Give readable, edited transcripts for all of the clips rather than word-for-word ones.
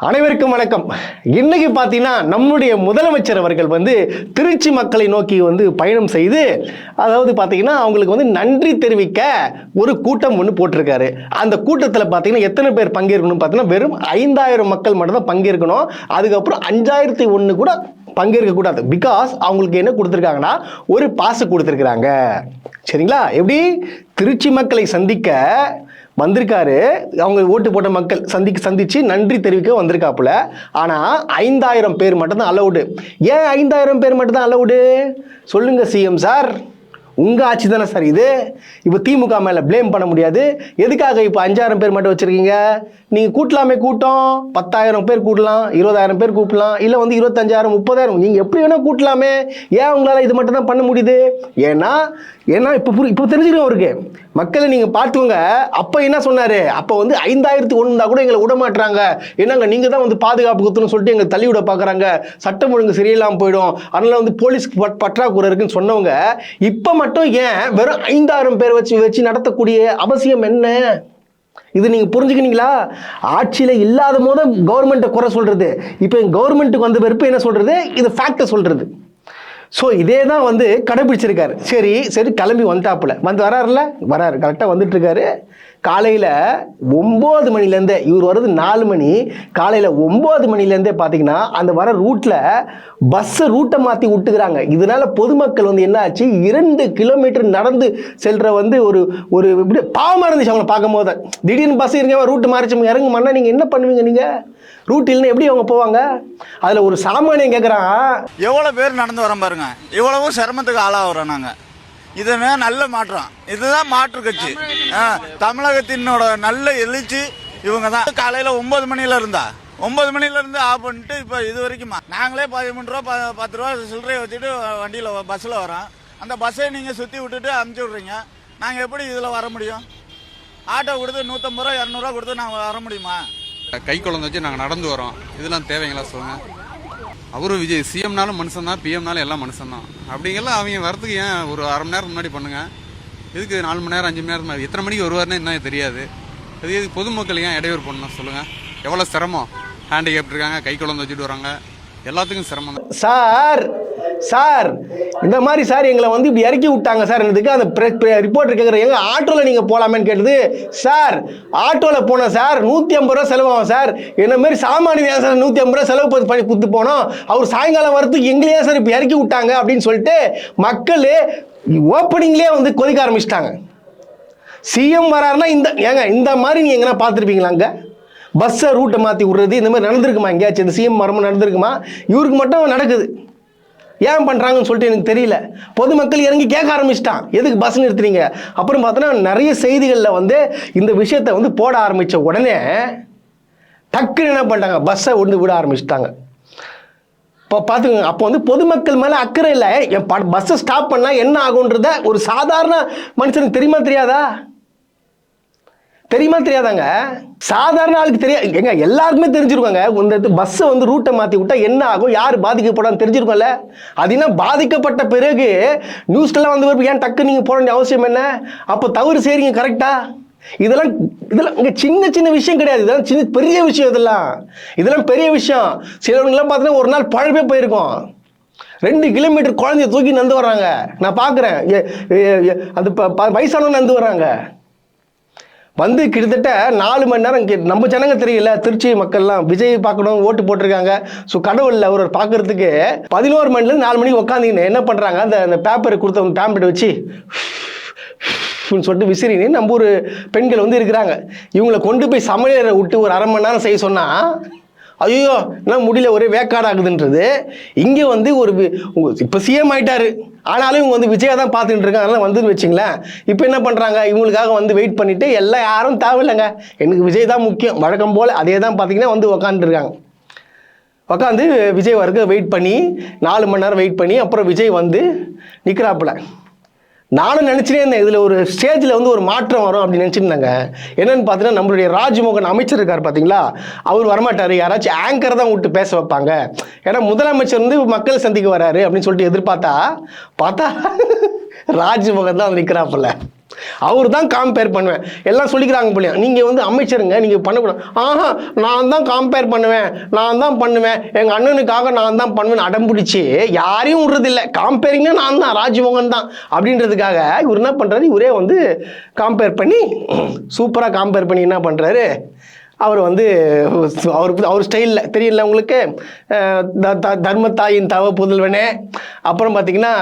அனைவருக்கும் வணக்கம். இன்னைக்கு பார்த்தீங்கன்னா நம்முடைய முதலமைச்சர் அவர்கள் திருச்சி மக்களை நோக்கி பயணம் செய்து, அதாவது பார்த்தீங்கன்னா அவங்களுக்கு நன்றி தெரிவிக்க ஒரு கூட்டம் ஒன்று போட்டிருக்காரு. அந்த கூட்டத்தில் பார்த்தீங்கன்னா எத்தனை பேர் பங்கேற்கணும் பார்த்தீங்கன்னா வெறும் 5000 மக்கள் மட்டும் தான் பங்கேற்கணும். அதுக்கப்புறம் 5001 கூட பங்கேற்க கூடாது. பிகாஸ் அவங்களுக்கு என்ன கொடுத்துருக்காங்கன்னா ஒரு பாசு கொடுத்துருக்குறாங்க. சரிங்களா? எப்படி திருச்சி மக்களை சந்திக்க வந்திருக்காரு, அவங்க ஓட்டு போட்ட மக்கள் சந்திச்சு நன்றி தெரிவிக்க வந்திருக்காப்புல. ஆனால் 5000 பேர் மட்டும்தான் அலவுடு. ஏன் 5000 பேர் மட்டும்தான் அலவுடு சொல்லுங்க சிஎம் சார். உங்கள் ஆட்சி தானே சார் இது. இப்போ திமுக மேலே ப்ளேம் பண்ண முடியாது. எதுக்காக இப்போ 5000 பேர் மட்டும் வச்சுருக்கீங்க? நீங்கள் கூட்டலாமே, கூட்டம் 10,000 பேர் கூட்டலாம், 20,000 பேர் கூட்டலாம், இல்லை 25,000 30,000 நீங்கள் எப்படி வேணால் கூட்டலாமே. ஏன் உங்களால் இது மட்டும் தான் பண்ண முடியுது? ஏன்னா இப்போ தெரிஞ்சுக்கணும் அவருக்கு. மக்களை நீங்கள் பார்த்துக்கோங்க. அப்போ என்ன சொன்னார்? அப்போ 5001 கூட எங்களை விட மாட்டுறாங்க. என்னங்க நீங்கள் தான் பாதுகாப்பு கொடுத்துன்னு சொல்லிட்டு எங்களை தள்ளி விட பார்க்குறாங்க, சட்டம் ஒழுங்கு சரியில்லாமல் போயிடும், அதனால் போலீஸ் பற்றாக்குறை இருக்குன்னு சொன்னவங்க இப்போ மட்டும் ஏன் வெறும் 5000 பேர் வச்சு நடத்தக்கூடிய அவசியம் என்ன? இது நீங்கள் புரிஞ்சுக்கினீங்களா? ஆட்சியில் இல்லாத போது கவர்மெண்ட்டை குறை சொல்கிறது, இப்போ கவர்மெண்ட்டுக்கு வந்த பிறப்பு என்ன சொல்கிறது? இது ஃபேக்டை சொல்கிறது. ஸோ இதே தான் கடைபிடிச்சிருக்காரு. சரி கிளம்பி வந்தாப்புல வராரு கரெக்டாக வந்துட்டுருக்காரு. காலையில் 9 மணிலேருந்தே, இவர் வர்றது 4 மணி, காலையில் 9 மணிலேருந்தே பார்த்தீங்கன்னா அந்த வர ரூட்டில் ரூட்டை மாற்றி விட்டுக்கிறாங்க. இதனால் பொதுமக்கள் என்ன ஆச்சு, 2 கிலோமீட்டர் நடந்து செல்கிற ஒரு இப்படி பாவமாக இருந்துச்சு அவங்களை பார்க்கும் போது. திடீர்னு பஸ் இருங்க ரூட்டு மாறிச்சு இறங்குமான்னா நீங்கள் என்ன பண்ணுவீங்க? நீங்கள் ரூட் இல்லைன்னா எப்படி அவங்க போவாங்க? அதில் ஒரு சாமானியம் கேட்குறான், எவ்வளோ பேர் நடந்து வரோம் பாருங்க, இவ்வளவும் சிரமத்துக்கு ஆளாகிறோம் நாங்கள். இதுவே நல்ல மாற்றம். இதுதான் மாற்று கட்சி. தமிழகத்தினோட நல்ல எழுச்சி இவங்க தான். காலையில் 9 மணில இருந்தா 9 மணில இருந்து ஆஃப் பண்ணிட்டு இப்போ இது வரைக்கும் நாங்களே 13 ரூபா 10 ரூபா சில்லறையை வச்சுட்டு வண்டியில் பஸ்ஸில் வரோம். அந்த பஸ்ஸை நீங்கள் சுற்றி விட்டுட்டு அமுச்சு விட்றீங்க. நாங்கள் எப்படி இதில் வர முடியும்? ஆட்டோ கொடுத்து 150 ரூபா 200 ரூபா கொடுத்து நாங்கள் வர முடியுமா? கை குழந்தை வச்சு நாங்கள் நடந்து வரோம். இதெல்லாம் தேவைங்களா சொல்லுங்கள்? அவரும் விஜய் சிஎம்னாலும் மனுஷன் தான், பிஎம்னாலும் எல்லாம் மனுஷன் தான். அப்படிங்கெல்லாம் அவங்க வரத்துக்கு ஏன் ஒரு அரை மணி நேரம் முன்னாடி பண்ணுங்கள். இதுக்கு 4 மணி நேரம் 5 மணி நேரம் எத்தனை மணிக்கு வருவார்னு என்ன தெரியாது. அது எதுக்கு பொதுமக்கள் ஏன் இடையூறு பண்ணணும் சொல்லுங்கள்? எவ்வளோ சிரமம். ஹேண்டிகேப்ட் இருக்காங்க, கை குழந்தை வச்சுட்டு வராங்க, எல்லாத்துக்கும் சிரமம் தான் சார். இந்த மாதிரி சார் எங்களை இப்படி இறக்கி விட்டாங்க சார். என்னதுக்கு அந்த ரிப்போர்ட்டர் கேட்குற, எங்க ஆட்டோவில் நீங்கள் போகலாமேன்னு கேட்டது. சார் ஆட்டோவில் போனோம் சார், 150 ரூபா செலவாகும் சார். என்ன மாதிரி சாமானியம் சார் 150 ரூபா செலவு பண்ணி கொடுத்து போனோம். அவர் சாயங்காலம் வரத்துக்கு எங்களையே சார் இப்போ இறக்கி விட்டாங்க அப்படின்னு சொல்லிட்டு மக்கள் ஓப்பனிங்லேயே கொதிக்க ஆரம்பிச்சிட்டாங்க. சிஎம் வராருன்னா இந்த மாதிரி நீங்கள் எங்கன்னா பார்த்துருப்பீங்களாங்க? பஸ்ஸை ரூட்டை மாற்றி விடுறது இந்த மாதிரி நடந்திருக்குமா எங்கேயாச்சும்? இந்த சிஎம் மரமும் நடந்திருக்குமா? இவருக்கு மட்டும் நடக்குது. ஏன் பண்ணுறாங்கன்னு சொல்லிட்டு எனக்கு தெரியல. பொதுமக்கள் இறங்கி கேட்க ஆரம்பிச்சிட்டான், எதுக்கு பஸ் நிறுத்துறீங்க? அப்புறம் பார்த்தோன்னா நிறைய செய்திகளில் இந்த விஷயத்தை போட ஆரம்பித்த உடனே டக்குன்னு என்ன பண்ணிட்டாங்க, பஸ்ஸை விட ஆரம்பிச்சிட்டாங்க. இப்போ பார்த்துக்கோங்க. அப்போ பொதுமக்கள் மேலே அக்கறை இல்லை. என் பஸ்ஸை ஸ்டாப் பண்ணால் என்ன ஆகுன்றத ஒரு சாதாரண மனுஷனுக்கு தெரியாதாங்க? சாதாரண ஆளுக்கு தெரியாது. எல்லாருக்குமே தெரிஞ்சிருக்காங்க. இந்த பஸ்ஸை ரூட்டை மாற்றி விட்டா என்ன ஆகும், யார் பாதிக்கப்படான்னு தெரிஞ்சிருக்கோம்ல. அது என்ன பாதிக்கப்பட்ட பிறகு நியூஸ்லாம் ஏன் டக்கு நீங்கள் போட வேண்டிய அவசியம் என்ன? அப்போ தவறு செய்றீங்க கரெக்டா? இதெல்லாம் இங்கே சின்ன விஷயம் கிடையாது. இதெல்லாம் பெரிய விஷயம். இதெல்லாம் பெரிய விஷயம். சிலவங்கெல்லாம் பார்த்தீங்கன்னா ஒரு நாள் பழமே போயிருக்கோம். 2 கிலோமீட்டர் குழந்தைய தூக்கி நடந்து வர்றாங்க. நான் பார்க்குறேன். அது வயசானவங்க நடந்து வர்றாங்க. கிட்டத்தட்ட 4 மணி நேரம். நம்ம ஜனங்க தெரியல, திருச்சி மக்கள்லாம் விஜய் பார்க்கணும் ஓட்டு போட்டிருக்காங்க. ஸோ கடவுள் அவர் பார்க்கறதுக்கு 11 மணிலேருந்து 4 மணிக்கு உட்காந்துக்கின்னு என்ன பண்ணுறாங்க, அந்த பேப்பரை கொடுத்த பேம்ப்ளெட் வச்சு சொல்லிட்டு விசிறின்னு நம்ம ஒரு பெண்கள் இருக்கிறாங்க. இவங்களை கொண்டு போய் சமையலை விட்டு ஒரு அரை மணி நேரம் செய்ய சொன்னால் ஐயோ என்ன முடியல, ஒரே வேக்காடாகுதுன்றது. இங்கே ஒரு இப்போ சிஎம் ஆகிட்டாரு, ஆனாலும் இவங்க விஜயா தான் பார்த்துட்டு இருக்காங்க. அதெல்லாம் வந்துன்னு வச்சிங்களேன். இப்போ என்ன பண்ணுறாங்க, இவங்களுக்காக வெயிட் பண்ணிவிட்டு எல்லாம் யாரும் தேவையில்லைங்க, எனக்கு விஜய் தான் முக்கியம், வழக்கம் போல் அதே தான் பார்த்தீங்கன்னா உக்காந்துருக்காங்க. உட்காந்து விஜய் வரைக்கும் வெயிட் பண்ணி 4 மணி நேரம் வெயிட் பண்ணி அப்புறம் விஜய் நிற்கிறாப்புல. நானும் நினச்சினே இருந்தேன், இதில் ஒரு ஸ்டேஜில் ஒரு மாற்றம் வரும் அப்படின்னு நினச்சிருந்தாங்க. என்னென்னு பார்த்தீங்கன்னா நம்மளுடைய ராஜ்மோகன் அமைச்சர் இருக்கார் பார்த்தீங்களா, அவர் வரமாட்டார், யாராச்சும் ஆங்கர் தான் விட்டு பேச வைப்பாங்க. ஏன்னா முதலமைச்சர் மக்களை சந்திக்க வராரு அப்படின்னு சொல்லிட்டு எதிர்பார்த்தா ராஜ்மோகன் தான் நிற்கிறாப்புல. அவர் தான் கம்பேர் பண்ணுவேன். எல்லாம் சொல்லிக்கிறாங்க போலியா, நீங்கள் வந்து அமைச்சருங்க, நீங்கள் பண்ணக்கூடாது. ஆஹா, நான் தான் கம்பேர் பண்ணுவேன், நான் தான் பண்ணுவேன், எங்கள் அண்ணனுக்காக நான் தான் பண்ணுவேன் அடம்பிடிச்சி யாரையும் விடுறதில்லை. கம்பேரிங்க நான் தான், ராஜ்மோகன் தான் அப்படின்றதுக்காக இவர் என்ன பண்ணுறாரு, இவரே வந்து கம்பேர் பண்ணி சூப்பராக கம்பேர் பண்ணி என்ன பண்ணுறாரு, அவர் வந்து அவர் ஸ்டைலில் தெரியல உங்களுக்கு, தர்மத்தாயின் தவ புதல்வனே, அப்புறம் பார்த்தீங்கன்னா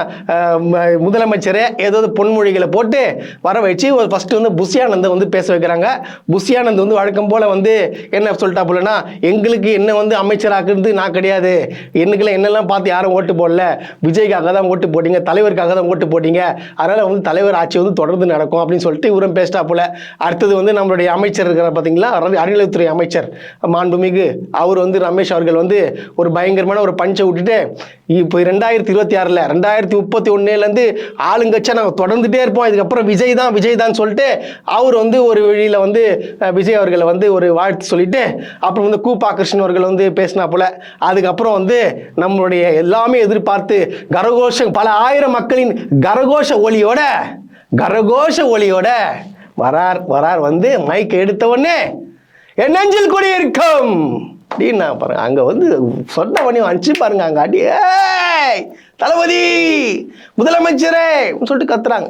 முதலமைச்சரே ஏதாவது பொன்மொழிகளை போட்டு வர வச்சு ஃபஸ்ட்டு வந்து புஷியானந்தை வந்து பேச வைக்கிறாங்க. புஷியானந்த் வந்து வழக்கம் போல் வந்து என்ன சொல்லிட்டா போலன்னா, எங்களுக்கு என்ன வந்து அமைச்சராக்குறது நான் கிடையாது, என்னுக்கெல்லாம் என்னெல்லாம் பார்த்து யாரும் ஓட்டு போடல, விஜய்க்காக தான் ஓட்டு போட்டிங்க, தலைவருக்காக தான் ஓட்டு போட்டிங்க, அதனால் வந்து தலைவர் ஆட்சி வந்து தொடர்ந்து நடக்கும் அப்படின்னு சொல்லிட்டு இவரும் பேசிட்டா போல. அடுத்தது வந்து நம்மளுடைய அமைச்சர் இருக்கிற பார்த்தீங்களா, அறநிலையத்துறை அமைச்சர் மாண்புமிகு அவர் வந்து ரமேஷ் அவர்கள் வந்து ஒரு பயங்கரமான ஒரு பஞ்சை விட்டுட்டு, இப்போ 2026 2031 ஆளுங்கட்சியா நாங்கள் தொடர்ந்துட்டே இருப்போம், இதுக்கப்புறம் விஜய் தான் சொல்லிட்டு அவர் வந்து ஒரு வழியில் வந்து விஜய் அவர்களை வந்து ஒரு வாழ்த்து சொல்லிட்டு, அப்புறம் வந்து கூப்பா கிருஷ்ணன் அவர்கள் வந்து பேசினா போல. அதுக்கப்புறம் வந்து நம்மளுடைய எல்லாமே எதிர்பார்த்து கரகோஷம், பல ஆயிரம் மக்களின் கரகோஷ ஒளியோட வரார் வந்து மைக் எடுத்த உடனே என் நெஞ்சில் கூட இருக்கும் அப்படின்னு நான் பாருங்க, அங்கே வந்து சொன்ன பண்ணி அனுப்பிச்சு பாருங்க, அங்கே அடி தளபதி முதலமைச்சரே சொல்லிட்டு கத்துறாங்க.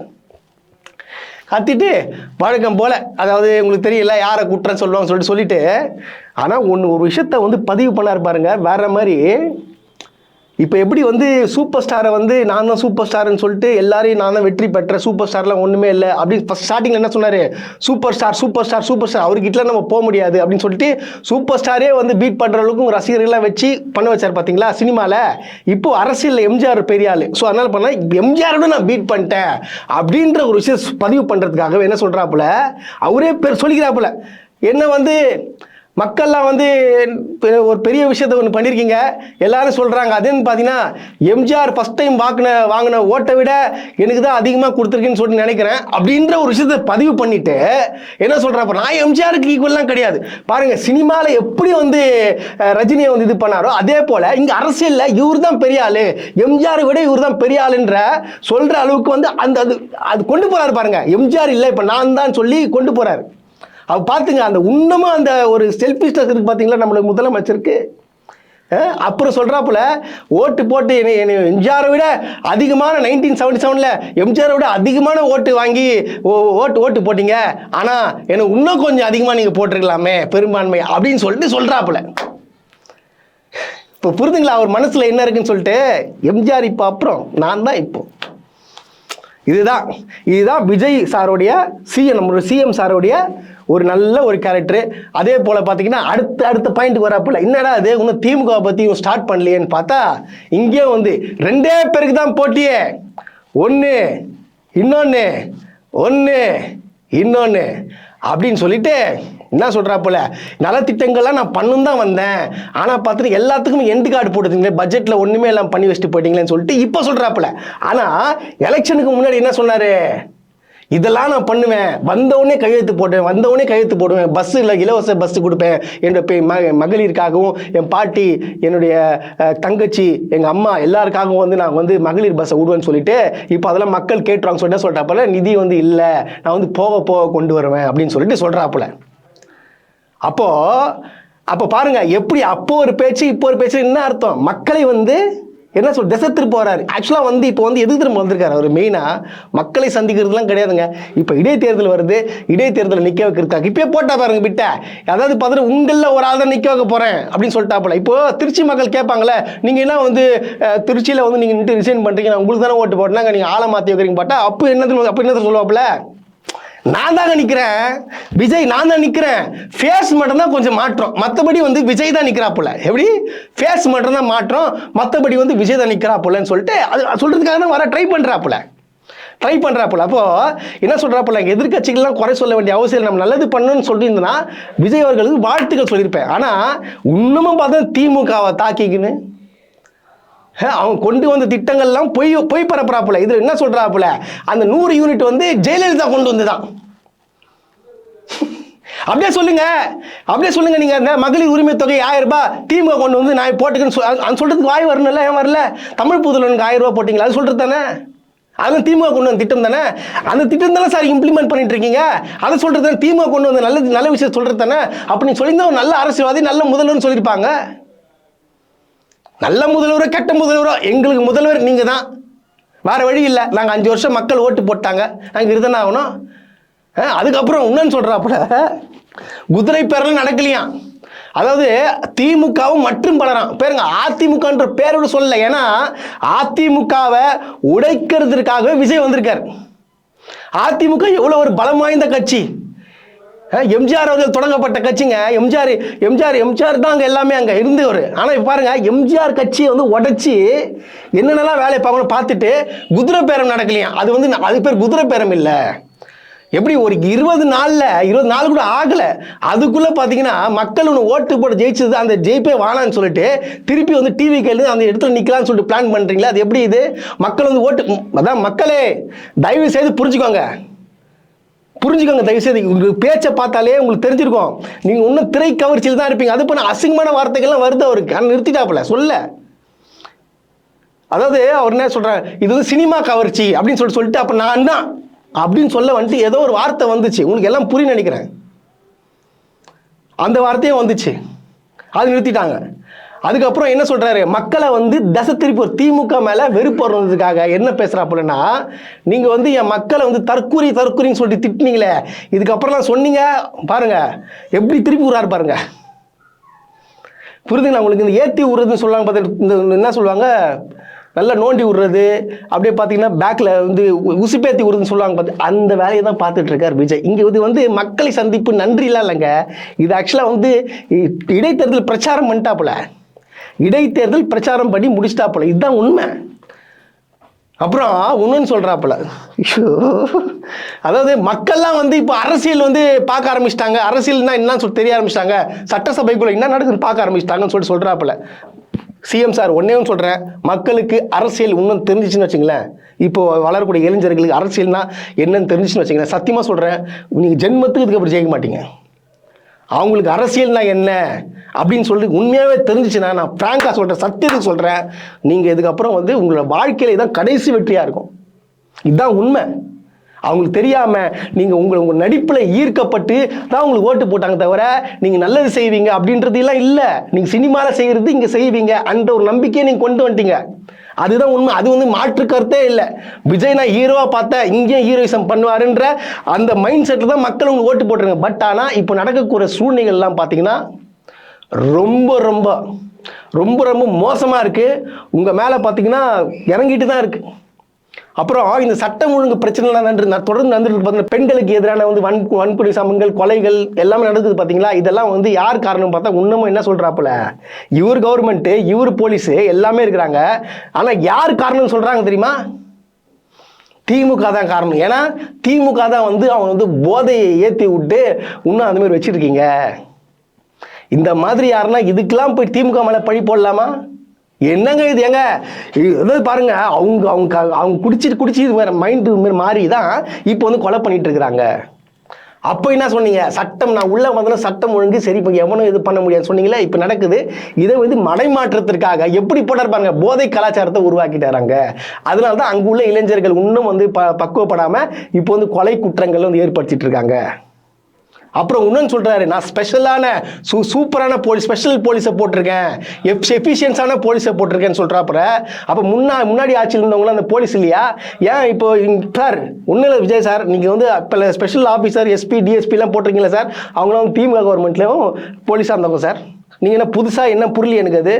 கத்திட்டு வழக்கம் போல, அதாவது உங்களுக்கு தெரியல யாரை குற்றம் சொல்லுவாங்க சொல்லிட்டு, ஆனால் ஒரு விஷயத்த வந்து பதிவு பண்ணார் பாருங்க, வேற மாதிரி. இப்போ எப்படி வந்து சூப்பர் ஸ்டாரை வந்து நான் தான் சூப்பர் ஸ்டார்னு சொல்லிட்டு எல்லாரையும் நான் தான் வெற்றி பெற்ற, சூப்பர் ஸ்டார்லாம் ஒன்றுமே இல்லை அப்படின்னு ஃபஸ்ட் ஸ்டார்டிங்கில் என்ன சொன்னார், சூப்பர் ஸ்டார் அவர்கிட்ட நம்ம போக முடியாது அப்படின்னு சொல்லிட்டு சூப்பர் ஸ்டாரே வந்து பீட் பண்ணுற அளவுக்கு ரசிகர்கள்லாம் வச்சு பண்ண வச்சார் பார்த்தீங்களா சினிமாவில். இப்போ அரசியலில் எம்ஜிஆர் பெரிய ஆள், ஸோ அதனால் பண்ணால் எம்ஜிஆரோட நான் பீட் பண்ணிட்டேன் அப்படின்ற ஒரு விஷயம் பதிவு பண்ணுறதுக்காகவே என்ன சொல்கிறாப்புல, அவரே சொல்லிக்கிறாப்புல, என்ன வந்து மக்கள்லாம் வந்து ஒரு பெரிய விஷயத்தை ஒன்று பண்ணியிருக்கீங்க, எல்லாரும் சொல்கிறாங்க. அதுன்னு பார்த்தீங்கன்னா எம்ஜிஆர் ஃபஸ்ட் டைம் வாங்கின ஓட்டை விட எனக்கு தான் அதிகமாக கொடுத்துருக்குன்னு சொல்லிட்டு நினைக்கிறேன் அப்படின்ற ஒரு விஷயத்தை பதிவு பண்ணிட்டு என்ன சொல்கிறாப்ப, நான் எம்ஜிஆருக்கு ஈக்குவல்லாம் கிடையாது. பாருங்கள், சினிமாவில் எப்படி வந்து ரஜினியை வந்து இது பண்ணாரோ அதே போல் இங்கே அரசியலில் இவர் தான் பெரிய ஆள், எம்ஜிஆரை விட இவர் தான் பெரிய ஆளுன்ற சொல்கிற அளவுக்கு வந்து அது கொண்டு போகிறாரு பாருங்க. எம்ஜிஆர் இல்லை, இப்போ நான் தான் சொல்லி கொண்டு போகிறாரு. அவ பார்த்துங்க, அந்த உன்னமும் அந்த ஒரு செல்ஃபிஷ்னஸ் இருக்குது பார்த்தீங்களா நம்மளுக்கு முதலமைச்சருக்கு. அப்புறம் சொல்கிறாப்புல, ஓட்டு போட்டு என்னை எம்ஜிஆரை விட அதிகமான 1977 எம்ஜிஆரை விட அதிகமான ஓட்டு வாங்கி ஓட்டு போட்டீங்க, ஆனால் எனக்கு இன்னும் கொஞ்சம் அதிகமாக நீங்கள் போட்டிருக்கலாமே பெரும்பான்மை அப்படின்னு சொல்லிட்டு சொல்கிறாப்புல. இப்போ புரிதுங்களா அவர் மனசில் என்ன இருக்குன்னு சொல்லிட்டு. எம்ஜிஆர் இப்போ அப்புறம் நான் தான் இப்போ. இதுதான் விஜய் சாரோடைய நம்மளுடைய சிஎம் சாரோடைய ஒரு நல்ல ஒரு கேரக்டர். அதே போல் பார்த்தீங்கன்னா அடுத்த பாயிண்ட் வரப்பல, என்னடா அது இன்னும் திமுக பற்றி ஸ்டார்ட் பண்ணலையேன்னு பார்த்தா, இங்கே வந்து 2 பேருக்கு தான் போட்டியே, ஒன்று இன்னொன்று அப்படின்னு சொல்லிட்டு என்ன சொல்கிறாப்புல, நலத்திட்டங்கள்லாம் நான் பண்ணும் தான் வந்தேன், ஆனால் பார்த்துட்டு எல்லாத்துக்கும் எண்டு கார்டு போட்டுருந்தீங்க, பட்ஜெட்டில் ஒன்றுமே எல்லாம் பண்ணி வச்சுட்டு போயிட்டீங்களேன்னு சொல்லிட்டு இப்போ சொல்கிறாப்புல. ஆனால் எலெக்ஷனுக்கு முன்னாடி என்ன சொன்னார், இதெல்லாம் நான் பண்ணுவேன், வந்தவுடனே கையெழுத்து போடுவேன், பஸ்ஸில் இலவச பஸ்ஸு கொடுப்பேன், என்னோட மகளிருக்காகவும், என் பாட்டி, என்னுடைய தங்கச்சி, எங்கள் அம்மா எல்லாருக்காகவும் வந்து நான் வந்து மகளிர் பஸ்ஸை விடுவேன்னு சொல்லிட்டு இப்போ அதெல்லாம் மக்கள் கேட்டுருவாங்க சொல்லிட்டு சொல்லிட்டாப்புல. நிதி வந்து இல்லை, நான் வந்து போக கொண்டு வருவேன் அப்படின்னு சொல்லிட்டு சொல்கிறாப்புல. அப்போ பாருங்க, எப்படி அப்போ ஒரு பேச்சு இப்போ ஒரு பேச்சு, என்ன அர்த்தம், மக்களை வந்து என்ன திசை திருப்ப போறாரு. ஆக்சுவலாக வந்து இப்போ வந்து எதுக்கு திரும்ப வந்திருக்காரு அவர், மெயினாக மக்களை சந்திக்கிறதுலாம் கிடையாதுங்க. இப்போ இடைத்தேர்தல் வருது, இடைத்தேர்தலை நிற்க வைக்கிறதுக்காக இப்பயே போட்டா பாருங்க பிட்ட, அதாவது பார்த்துட்டு உங்களில் ஒரு ஆள் தான் நிற்க வைக்க போகிறேன் அப்படின்னு சொல்லிட்டாப்புல. இப்போ திருச்சி மக்கள் கேட்பாங்களே, நீங்கள் என்ன வந்து திருச்சியில் வந்து நீங்கள் நின்று ரிசைன் பண்ணுறீங்க, நான் உங்களுக்கு தானே ஓட்டு போட்டேனாங்க, நீங்கள் ஆளை மாற்றி வைக்கிறீங்க பார்த்தா அப்போ என்ன சொல்லுவாப்புல, நான் தாங்க நிற்கிறேன் விஜய், நான் தான் நிற்கிறேன், ஃபேஸ் மட்டும் தான் கொஞ்சம் மாற்றம், மற்றபடி வந்து விஜய் தான் நிற்கிறாப்புல. எப்படி ஃபேஸ் மட்டும் தான் மாற்றம், மற்றபடி வந்து விஜய் தான் நிற்கிறாப்புலன்னு சொல்லிட்டு அது சொல்கிறதுக்காக தான் ட்ரை பண்ணுறாப்புல. அப்போ என்ன சொல்கிறாப்புல, எதிர்கட்சிகள்லாம் குறை சொல்ல வேண்டிய அவசியம், நம்ம நல்லது பண்ணணும்னு சொல்லியிருந்தோன்னா விஜய் அவர்களுக்கு வாழ்த்துக்கள் சொல்லியிருப்பேன். ஆனால் இன்னமும் பார்த்தா திமுகவை தாக்கிக்குன்னு அவங்க கொண்டு வந்த திட்டங்கள்லாம் பொய் பரப்புறாப்புல. இதில் என்ன சொல்கிறாப்புல, அந்த 100 யூனிட் வந்து ஜெயலலிதா கொண்டு வந்துதான். அப்படியே சொல்லுங்க நீங்க இந்த மகளிர் உரிமை தொகை 1000 ரூபாய் திமுக கொண்டு வந்து நான் போட்டுக்கன்னு சொல்றதுக்கு வாய் வரணும்ல, ஏன் வரல? தமிழ் புதுலனுக்கு 1000 ரூபாய் போட்டீங்களா, அது சொல்றது தானே. அதெல்லாம் திமுக கொண்டு வந்த திட்டம் தானே. அந்த திட்டம் தானே சார் இம்ப்ளிமெண்ட் பண்ணிட்டு இருக்கீங்க. அதை சொல்றது திமுக கொண்டு வந்த நல்ல விஷயம் சொல்றது தானே. அப்படி சொல்லியிருந்தா ஒரு நல்ல அரசியல்வாதி நல்ல முதல்வர்னு சொல்லியிருப்பாங்க. நல்ல முதல்வரோ கெட்ட முதல்வரோ எங்களுக்கு முதல்வர் நீங்க தான், வேற வழி இல்லை. நாங்கள் 5 வருஷம் மக்கள் ஓட்டு போட்டாங்க, நாங்கள் இதுதானே ஆகணும். அதுக்கப்புறம் இன்னும் சொல்றாப்புல குதிரை பேரெல்லாம் நடக்கலையாம். அதாவது திமுகவும் மற்றும் பலராம் பேருங்க அதிமுகன்ற பேரோட சொல்லல. ஏன்னா அதிமுகவை உடைக்கிறதுக்காகவே விஜய் வந்திருக்கார். அதிமுக எவ்வளவு ஒரு பலம் வாய்ந்த கட்சி. எம்ஜிஆர் அவர்கள் தொடங்கப்பட்ட கட்சிங்க. எம்ஜிஆர் தான் அங்கே எல்லாமே அங்கே இருந்தவர். ஆனால் இப்போ பாருங்க எம்ஜிஆர் கட்சியை வந்து உடைச்சி என்னென்னலாம் வேலை பார்க்கணும் பார்த்துட்டு குதிரை பேரம் நடக்கலையா. அது வந்து அது பேர் குதிரை பேரம் இல்லை. எப்படி ஒரு 20 நாள் கூட ஆகலை, அதுக்குள்ளே பார்த்தீங்கன்னா மக்கள் ஒன்று ஓட்டு போட்டு ஜெயிச்சது, அந்த ஜெயிப்பே வானான்னு சொல்லிட்டு திருப்பி வந்து டிவி கையில் அந்த இடத்துல நிற்கலான்னு சொல்லிட்டு பிளான் பண்ணுறீங்களா? அது எப்படி இது? மக்கள் வந்து ஓட்டு, அதான் மக்களே தயவு செய்து புரிஞ்சுக்கோங்க தயவுசெய்து. உங்களுக்கு பேச்சை பார்த்தாலே உங்களுக்கு தெரிஞ்சிருக்கும், நீங்கள் இன்னும் திரை கவர்ச்சியில் தான் இருப்பீங்க. அது பண்ண அசிங்கமான வார்த்தைகள்லாம் வருது அவருக்கு. ஆனால் நிறுத்திட்டாப்புல சொல்ல. அதாவது அவர் என்ன சொல்கிறார், இது வந்து சினிமா கவர்ச்சி அப்படின்னு சொல்லிட்டு அப்போ நான் தான் அப்படின்னு சொல்ல வந்துட்டு ஏதோ ஒரு வார்த்தை வந்துச்சு. உங்களுக்கு எல்லாம் புரிய நினைக்கிறேன். அந்த வார்த்தையும் வந்துச்சு, அது நிறுத்திட்டாங்க. அதுக்கப்புறம் என்ன சொல்றாரு, மக்களை வந்து தசை திருப்பி ஒரு திமுக மேல வெறுப்பு வர்றதுக்காக என்ன பேசுறாப்புலன்னா, நீங்க வந்து என் மக்களை வந்து தற்கூரின்னு சொல்லிட்டு திட்டினீங்களே, இதுக்கப்புறம் சொன்னீங்க பாருங்க எப்படி திருப்பி விடுறாரு பாருங்க. புரியுதுங்களா உங்களுக்கு? இந்த ஏற்றி விடுறதுன்னு சொல்லுவாங்க பார்த்து, இந்த என்ன சொல்லுவாங்க, நல்லா நோண்டி விடுறது, அப்படியே பார்த்தீங்கன்னா பேக்கில் வந்து உசுப்பேத்தி விடுறதுன்னு சொல்லுவாங்க பார்த்து, அந்த வேலையை தான் பார்த்துட்டு இருக்கார் விஜய். இங்கே இது வந்து மக்களை சந்திப்பு நன்றிலாம் இல்லைங்க, இது ஆக்சுவலாக வந்து இடைத்தேர்தல் பிரச்சாரம் பண்ணிட்டாப்புல, இடைத்தேர்தல் பிரச்சாரம் பண்ணி முடிச்சிட்டாப்புல, இதுதான் உண்மை. அப்புறம் ஒன்றுன்னு சொல்கிறாப்புல, அதாவது மக்கள்லாம் வந்து இப்போ அரசியல் வந்து பார்க்க ஆரம்பிச்சிட்டாங்க, அரசியல்னா என்ன சொல்லி தெரிய ஆரம்பிச்சிட்டாங்க, சட்டசபைக்குள்ள என்ன நடக்குதுன்னு பார்க்க ஆரம்பிச்சிட்டாங்கன்னு சொல்கிறாப்புல. சிஎம் சார் ஒன்னேன்னு சொல்கிறேன், மக்களுக்கு அரசியல் இன்னும் தெரிஞ்சிச்சுன்னு வச்சுங்களேன், இப்போ வளரக்கூடிய இளைஞர்களுக்கு அரசியல்னா என்னன்னு தெரிஞ்சிச்சுன்னு வச்சுங்களேன், சத்தியமாக சொல்கிறேன், நீங்கள் ஜென்மத்துக்கு இதுக்கப்புறம் ஜெயிக்க மாட்டீங்க. அவங்களுக்கு அரசியல்னா என்ன அப்படின்னு சொல்லி உண்மையாகவே தெரிஞ்சிச்சுன்னா, நான் ஃப்ராங்காக சொல்கிறேன், சத்தியத்துக்கு சொல்கிறேன், நீங்கள் இதுக்கப்புறம் வந்து உங்களோட வாழ்க்கையில் இதான் கடைசி வெற்றியாக இருக்கும். இதுதான் உண்மை. அவங்களுக்கு தெரியாமல் நீங்கள் உங்கள் நடிப்பில் ஈர்க்கப்பட்டு தான் உங்களுக்கு ஓட்டு போட்டாங்க தவிர நீங்கள் நல்லது செய்வீங்க அப்படின்றதெல்லாம் இல்லை. நீங்கள் சினிமாவில் செய்கிறது இங்கே செய்வீங்க என்ற ஒரு நம்பிக்கையை நீங்கள் கொண்டு வந்துட்டீங்க. அதுதான் உண்மை. அது வந்து மாற்று கருத்தே இல்லை. விஜய் நான் ஹீரோவாக பார்த்தேன், இங்கேயும் ஹீரோயிசம் பண்ணுவாருன்ற அந்த மைண்ட் செட்டில் தான் மக்கள் உங்களுக்கு ஓட்டு போட்டுருங்க. பட் ஆனால் இப்போ நடக்கக்கூடிய சூழ்நிலைகள்லாம் பார்த்தீங்கன்னா ரொம்ப ரொம்ப ரொம்ப ரொம்ப மோசமாக இருக்குது. உங்கள் மேலே பார்த்தீங்கன்னா இறங்கிட்டு தான் இருக்குது. அப்புறம் இந்த சட்டம் ஒழுங்கு பிரச்சனைலாம் தொடர்ந்து நடந்துட்டு பார்த்தீங்கன்னா, பெண்களுக்கு எதிரான வந்து வன்கொடுமை சம்பவங்கள், கொலைகள் எல்லாமே நடக்குது பார்த்தீங்களா. இதெல்லாம் வந்து யார் காரணம் பார்த்தா இன்னமும் என்ன சொல்கிறாப்புல, இவர் கவர்மெண்ட்டு, இவர் போலீஸு எல்லாமே இருக்கிறாங்க. ஆனால் யார் காரணம்னு சொல்கிறாங்க தெரியுமா? திமுக தான் காரணம். ஏன்னா திமுக தான் வந்து அவங்க வந்து போதையை ஏற்றி விட்டு இன்னும் அந்த மாதிரி வச்சுருக்கீங்க. இந்த மாதிரி யாருன்னா இதுக்கெல்லாம் போய் திமுக மேலே பழி போடலாமா? என்னங்க இது? ஏங்க அதாவது பாருங்க, அவங்க குடிச்சு மைண்டு மாறி தான் இப்போ வந்து கொலை பண்ணிட்டு இருக்கிறாங்க. அப்போ என்ன சொன்னீங்க, சட்டம் நான் உள்ள வந்தேன்னா சட்டம் ஒழுங்கு சரி, இப்போ எவனும் இது பண்ண முடியாது சொன்னீங்களே, இப்போ நடக்குது. இதை வந்து மடைமாற்றத்திற்காக எப்படி போட்டிருப்பாங்க, போதை கலாச்சாரத்தை உருவாக்கிட்டாராங்க. அதனால தான் அங்கே உள்ள இளைஞர்கள் இன்னும் வந்து பக்குவப்படாமல் இப்போ வந்து கொலை குற்றங்கள் வந்து ஏற்படுத்திட்டு இருக்காங்க. அப்புறம் இன்னொன்று சொல்கிறாரு, நான் ஸ்பெஷலான சூப்பரான ஸ்பெஷல் போலீஸை போட்டிருக்கேன், எஃபிஷியன்ஸான போலீஸை போட்டிருக்கேன்னு சொல்கிறாப்புற. அப்போ முன்னாடி ஆட்சியில் இருந்தவங்களும் அந்த போலீஸ் இல்லையா? ஏன் இப்போ சார் ஒன்றும் இல்லை விஜய் சார், நீங்கள் வந்து இப்போ ஸ்பெஷல் ஆஃபீஸர் எஸ்பி டிஎஸ்பிலாம் போட்டிருக்கீங்களா சார்? அவங்களாம் வந்து திமுக கவர்மெண்ட்லேயும் போலீஸாக இருந்தவங்க சார். நீங்கள் என்ன புதுசாக என்ன புரியல எனக்கு, அது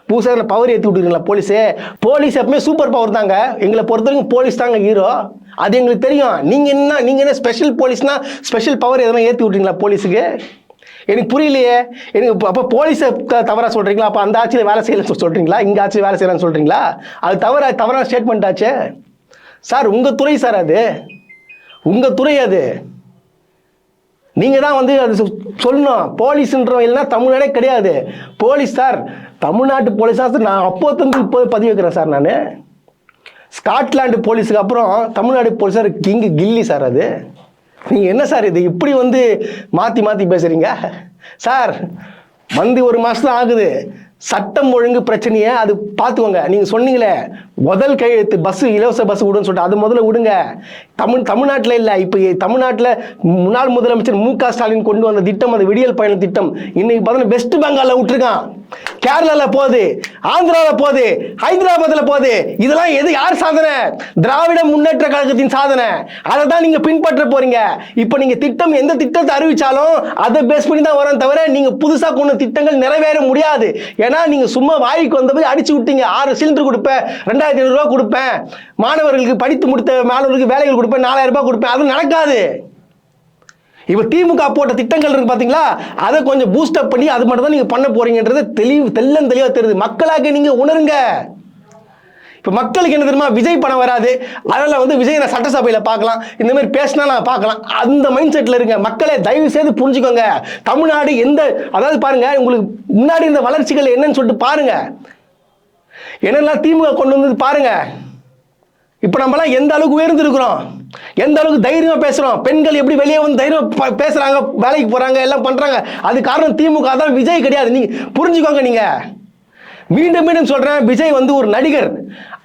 புதுசாக என்ன பவர் ஏற்றி விட்டுருக்கீங்களா போலீஸு? போலீஸ் எப்பவுமே சூப்பர் பவர் தாங்க. எங்களை பொறுத்த வரைக்கும் போலீஸ் தாங்க ஹீரோ, அது எங்களுக்கு தெரியும். நீங்கள் என்ன ஸ்பெஷல் போலீஸ்னா ஸ்பெஷல் பவர் எதனா ஏற்றி விட்றீங்களா போலீஸுக்கு? எனக்கு புரியலையே. எனக்கு அப்போ போலீஸை தவறாக சொல்கிறீங்களா? அப்போ அந்த ஆட்சியில் வேலை செய்யலன்னு சொல்கிறீங்களா? இங்கே ஆட்சியில் வேலை செய்யலான்னு சொல்கிறீங்களா? அது தவறான ஸ்டேட்மெண்ட் ஆச்சு சார். உங்கள் துறை சார், அது உங்கள் துறை, அது நீங்கள் தான் வந்து அது சொல்லணும். போலீஸ்ன்றவங்க இல்லைன்னா தமிழ்நாடே கிடையாது. போலீஸ் சார், தமிழ்நாட்டு போலீஸாக சார் நான் அப்போது இப்போ பதிவு வைக்கிறேன் சார். நான் ஸ்காட்லாண்டு போலீஸுக்கு அப்புறம் தமிழ்நாடு போலீஸார் கில்லி சார். அது நீங்கள் என்ன சார் இது இப்படி வந்து மாற்றி பேசுகிறீங்க சார்? வந்து 1 மாதம் ஆகுது, சட்டம் ஒழுங்கு பிரச்சனையை அது பார்த்துக்கோங்க. நீங்கள் சொன்னீங்களே முதல் கையெழுத்து பஸ் இலவச பஸ் விடுன்னு சொல்லிட்டு அது முதல்ல விடுங்க. தமிழ்நாட்டில் இல்லை, இப்போ தமிழ்நாட்டில் முன்னாள் முதலமைச்சர் மு.க. ஸ்டாலின் கொண்டு வந்த திட்டம் அது விடியல் பயண திட்டம். இன்னைக்கு பார்த்தீங்கன்னா வெஸ்ட் பெங்காலில் விட்டுருக்கான், கேரளாவில் போகுது, ஆந்திராவில் போகுது, ஹைதராபாத்தில் போகுது. இதெல்லாம் எது யார் சாதனை? திராவிட முன்னேற்ற கழகத்தின் சாதனை. அதை தான் நீங்கள் பின்பற்ற போறீங்க. இப்போ நீங்கள் திட்டம் எந்த திட்டத்தை அறிவிச்சாலும் அதை பேஸ் பண்ணி தான் வரும் தவிர நீங்கள் புதுசாக கொண்டு திட்டங்கள் நிறைவேற முடியாது. ஏன்னா நீங்கள் சும்மா வாய்க்கு வந்த போய் அடிச்சு விட்டீங்க. 6 சிலிண்டர் கொடுப்பேன், 2500 ரூபா கொடுப்பேன், மாணவர்களுக்கு படித்து முடித்த மாணவர்களுக்கு வேலைகள் கொடுப்பேன், 4000 ரூபாய் கொடுப்பேன். அது நடக்காது. இப்போ திமுக போட்ட திட்டங்கள் இருக்கு பார்த்தீங்களா, அதை கொஞ்சம் பூஸ்டப் பண்ணி அது மட்டும் தான் நீங்கள் பண்ண போறீங்கன்றது தெளிவாக தெரியுது. மக்களாக நீங்கள் உணருங்க. இப்போ மக்களுக்கு என்ன தெரியுமா, விஜய் பணம் வராது, அதனால் விஜய் நான் சட்டசபையில் பார்க்கலாம், இந்த மாதிரி பேசினா நான் பார்க்கலாம், அந்த மைண்ட் செட்டில் இருங்க. மக்களை தயவு செய்து புரிஞ்சுக்கோங்க. தமிழ்நாடு அதாவது பாருங்க, உங்களுக்கு முன்னாடி இந்த வளர்ச்சிகள் என்னன்னு சொல்லிட்டு பாருங்க, என்னெல்லாம் திமுக கொண்டு வந்தது பாருங்க. இப்போ நம்மளாம் எந்த அளவுக்கு உயர்ந்திருக்கிறோம், எந்த அளவுக்கு தைரியமாக பேசுகிறோம், பெண்கள் எப்படி வெளியே வந்து தைரியம் பேசுகிறாங்க, வேலைக்கு போகிறாங்க, எல்லாம் பண்ணுறாங்க. அது காரணம் திமுக தான், விஜய் கிடையாது. நீங்கள் புரிஞ்சுக்கோங்க. நீங்கள் மீண்டும் சொல்கிறேன், விஜய் ஒரு நடிகர்.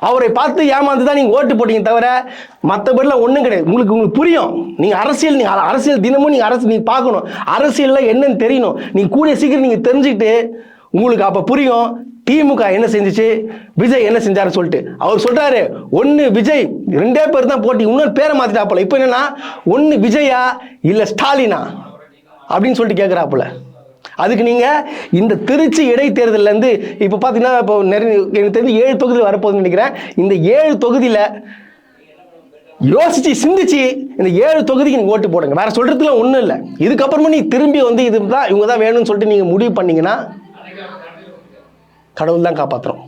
அவரை பார்த்து ஏமாந்து தான் நீங்கள் ஓட்டு போட்டீங்க தவிர மற்றபடிலாம் ஒன்றும் கிடையாது. உங்களுக்கு புரியும். நீங்கள் அரசியல் தினமும் நீங்கள் பார்க்கணும், அரசியலில் என்னன்னு தெரியணும். நீங்கள் கூடிய சீக்கிரம் நீங்கள் தெரிஞ்சுக்கிட்டு உங்களுக்கு அப்போ புரியும் திமுக என்ன செஞ்சிச்சு, விஜய் என்ன செஞ்சாரு சொல்லிட்டு. அவர் சொல்றாரு, ஒன்று விஜய், 2 பேர் தான் போட்டி, இன்னொரு பேரை மாத்திட்டாப்புல. இப்போ என்னன்னா, ஒன்று விஜயா இல்லை ஸ்டாலினா அப்படின்னு சொல்லிட்டு கேட்குறாப்புல. அதுக்கு நீங்கள் இந்த திருச்சி இடைத்தேர்தலேருந்து இப்போ பார்த்தீங்கன்னா, இப்போ நிறைய எனக்கு தெரிஞ்சு 7 தொகுதி வரப்போகுதுன்னு நினைக்கிறேன். இந்த 7 தொகுதியில் யோசிச்சு சிந்திச்சு இந்த 7 தொகுதிக்கு நீங்கள் ஓட்டு போடுங்க. வேற சொல்றதுக்குலாம் ஒன்றும் இல்லை. இதுக்கப்புறமா நீ திரும்பி இதுதான் இவங்க தான் வேணும்னு சொல்லிட்டு நீங்கள் முடிவு பண்ணீங்கன்னா கடவுள் தான் காப்பாற்றுறோம்.